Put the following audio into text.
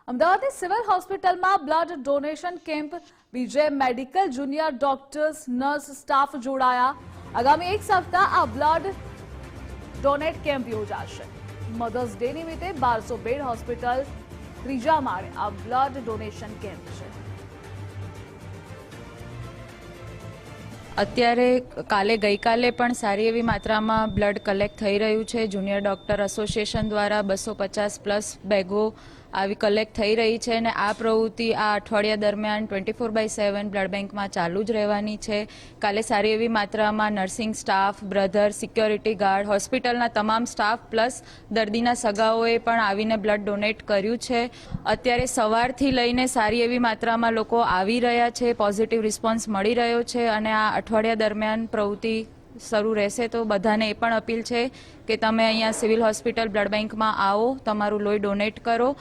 અમદાવાદની સિવિલ હોસ્પિટલમાં blood donation camp બીજે medical junior doctors nurse staff જોડાયા। આગામી એક સપ્તાહ આ બ્લડ ડોનેટ કેમ્પ યોજાશે। મધર્સ ડે નિમિત્તે 1200 બેડ હોસ્પિટલ ત્રીજા માળે આ બ્લડ ડોનેશન કેમ્પ છે। અત્યારે ગઈકાલે પણ સારી એવી માત્રામાં બ્લડ કલેક્ટ થઈ રહ્યું છે। જુનિયર ડૉક્ટર એસોસિએશન દ્વારા 250+ બેગો આવી કલેક્ટ થઈ રહી છે અને આ પ્રવૃત્તિ આ અઠવાડિયા દરમિયાન 24/7 બ્લડ બેંકમાં ચાલુ જ રહેવાની છે। કાલે સારી એવી માત્રામાં nursing staff, brother, security guard, હોસ્પિટલના તમામ સ્ટાફ પ્લસ દર્દીના સગાઓએ પણ આવીને બ્લડ ડોનેટ કર્યું છે। અત્યારે સવારથી લઈને સારી એવી માત્રામાં લોકો આવી રહ્યા છે, પોઝિટિવ રિસ્પોન્સ મળી રહ્યો છે અને આ અઠવાડિયા દરમિયાન પ્રવૃત્તિ શરૂ રહેશે। તો બધાને એ પણ અપીલ છે કે તમે અહીંયા સિવિલ હોસ્પિટલ બ્લડ બેંકમાં આવો, તમારું લોહી ડોનેટ કરો।